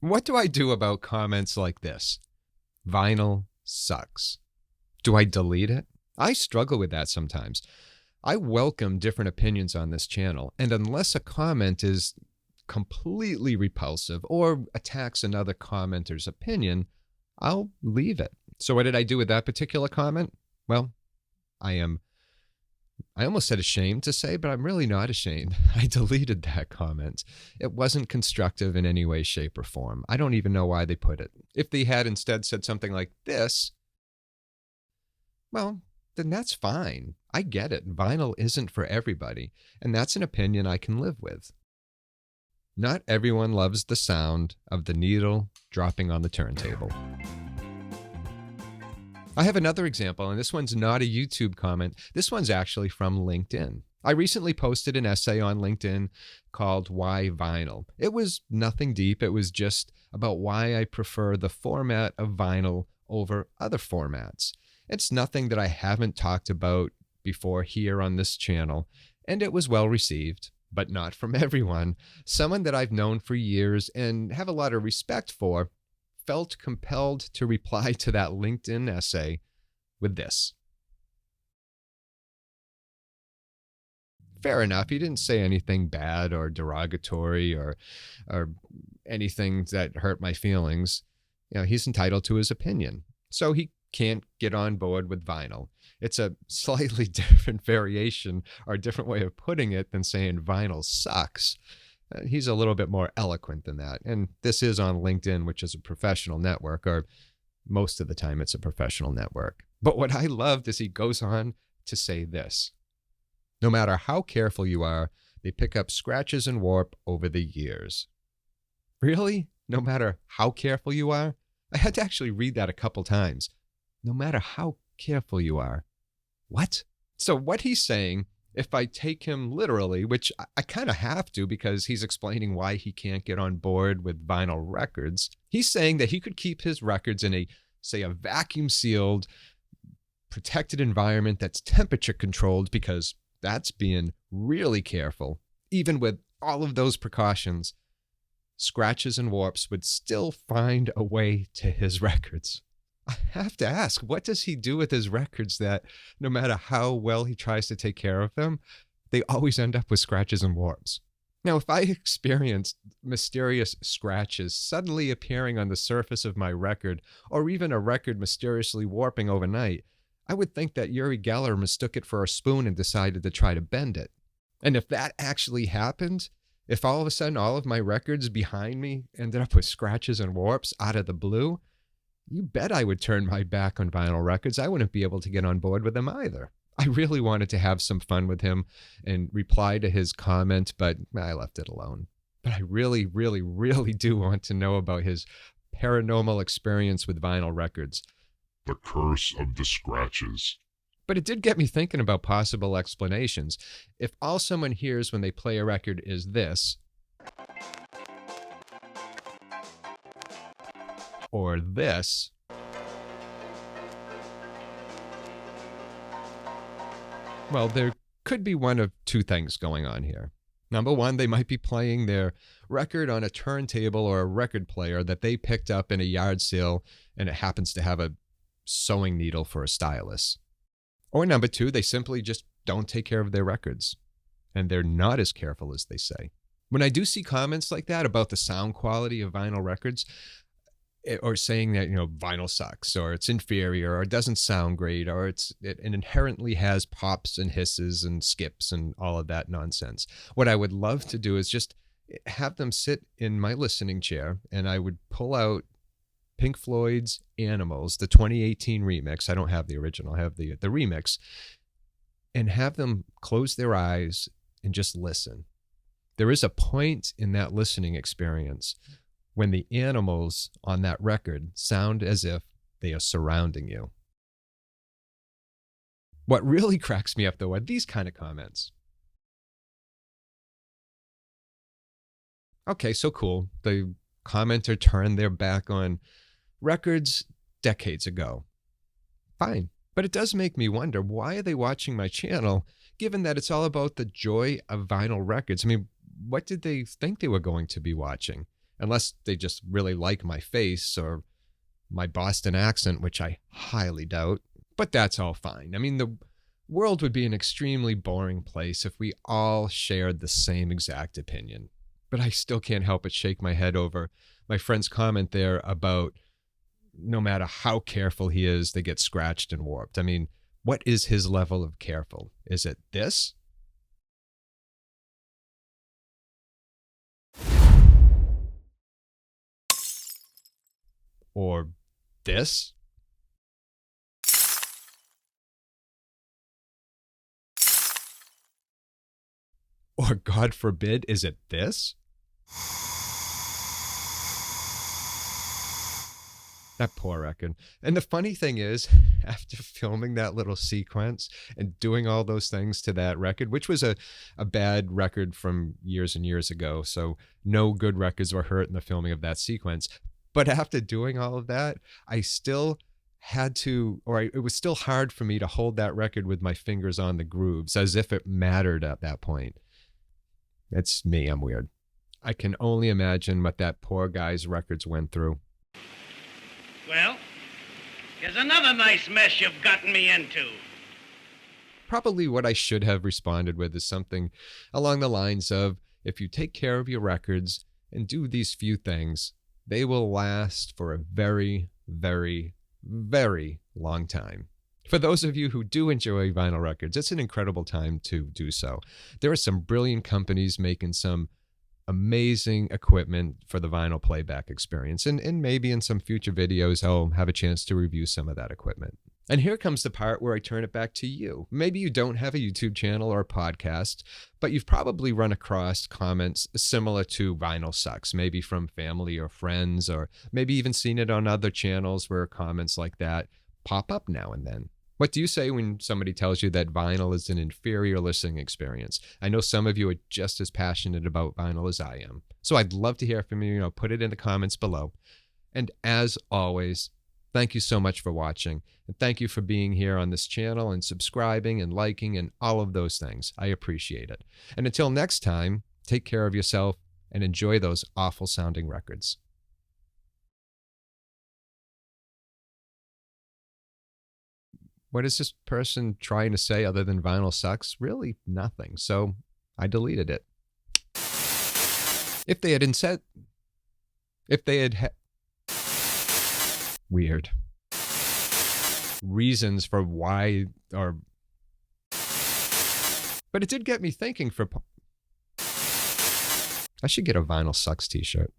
What do I do about comments like this? Vinyl sucks. Do I delete it? I struggle with that sometimes. I welcome different opinions on this channel, and unless a comment is completely repulsive or attacks another commenter's opinion, I'll leave it. So what did I do with that particular comment? Well, I almost said ashamed to say, but I'm really not ashamed. I deleted that comment. It wasn't constructive in any way, shape, or form. I don't even know why they put it. If they had instead said something like this, well, then that's fine. I get it. Vinyl isn't for everybody, and that's an opinion I can live with. Not everyone loves the sound of the needle dropping on the turntable. I have another example, and this one's not a YouTube comment. This one's actually from LinkedIn. I recently posted an essay on LinkedIn called Why Vinyl? It was nothing deep. It was just about why I prefer the format of vinyl over other formats. It's nothing that I haven't talked about before here on this channel, and it was well received, but not from everyone. Someone that I've known for years and have a lot of respect for felt compelled to reply to that LinkedIn essay with this. Fair enough. He didn't say anything bad or derogatory or anything that hurt my feelings. You know, he's entitled to his opinion. So he can't get on board with vinyl. It's a slightly different variation or a different way of putting it than saying vinyl sucks. He's a little bit more eloquent than that. And this is on LinkedIn, which is a professional network, or most of the time it's a professional network. But what I loved is he goes on to say this. No matter how careful you are, they pick up scratches and warp over the years. Really? No matter how careful you are? I had to actually read that a couple times. No matter how careful you are. What? So what he's saying, if I take him literally, which I kind of have to because he's explaining why he can't get on board with vinyl records, he's saying that he could keep his records in a vacuum sealed, protected environment that's temperature controlled, because that's being really careful. Even with all of those precautions, scratches and warps would still find a way to his records. I have to ask, what does he do with his records that no matter how well he tries to take care of them, they always end up with scratches and warps? Now, if I experienced mysterious scratches suddenly appearing on the surface of my record, or even a record mysteriously warping overnight, I would think that Uri Geller mistook it for a spoon and decided to try to bend it. And if that actually happened, if all of a sudden all of my records behind me ended up with scratches and warps out of the blue, you bet I would turn my back on vinyl records. I wouldn't be able to get on board with them either. I really wanted to have some fun with him and reply to his comment, but I left it alone. But I really, really, really do want to know about his paranormal experience with vinyl records. The curse of the scratches. But it did get me thinking about possible explanations. If all someone hears when they play a record is this, or this, well, there could be one of two things going on here. Number one, they might be playing their record on a turntable or a record player that they picked up in a yard sale, and it happens to have a sewing needle for a stylus. Or number two, they simply just don't take care of their records, and they're not as careful as they say. When I do see comments like that about the sound quality of vinyl records, or saying that, vinyl sucks, or it's inferior, or it doesn't sound great, or it inherently has pops and hisses and skips and all of that nonsense. What I would love to do is just have them sit in my listening chair, and I would pull out Pink Floyd's Animals, the 2018 remix. I don't have the original, I have the remix, and have them close their eyes and just listen. There is a point in that listening experience when the animals on that record sound as if they are surrounding you. What really cracks me up, though, are these kind of comments. Okay, so cool. The commenter turned their back on records decades ago. Fine. But it does make me wonder, why are they watching my channel, given that it's all about the joy of vinyl records? I mean, what did they think they were going to be watching? unless they just really like my face or my Boston accent, which I highly doubt. But that's all fine. I mean, the world would be an extremely boring place if we all shared the same exact opinion. But I still can't help but shake my head over my friend's comment there about no matter how careful he is, they get scratched and warped. I mean, what is his level of careful? Is it this? Or this? Or God forbid, is it this? That poor record. And the funny thing is, after filming that little sequence and doing all those things to that record, which was a bad record from years and years ago, so no good records were hurt in the filming of that sequence. But after doing all of that, I still had to, it was still hard for me to hold that record with my fingers on the grooves as if it mattered at that point. It's me, I'm weird. I can only imagine what that poor guy's records went through. Well, here's another nice mess you've gotten me into. Probably what I should have responded with is something along the lines of, if you take care of your records and do these few things, they will last for a very, very, very long time. For those of you who do enjoy vinyl records, it's an incredible time to do so. There are some brilliant companies making some amazing equipment for the vinyl playback experience. And maybe in some future videos, I'll have a chance to review some of that equipment. And here comes the part where I turn it back to you. Maybe you don't have a YouTube channel or a podcast, but you've probably run across comments similar to Vinyl Sucks, maybe from family or friends, or maybe even seen it on other channels where comments like that pop up now and then. What do you say when somebody tells you that vinyl is an inferior listening experience? I know some of you are just as passionate about vinyl as I am. So I'd love to hear from you. Put it in the comments below. And as always, thank you so much for watching. And thank you for being here on this channel and subscribing and liking and all of those things. I appreciate it. And until next time, take care of yourself and enjoy those awful sounding records. What is this person trying to say other than vinyl sucks? Really nothing. So I deleted it. If they had weird reasons for why, but it did get me thinking I should get a Vinyl Sucks t-shirt.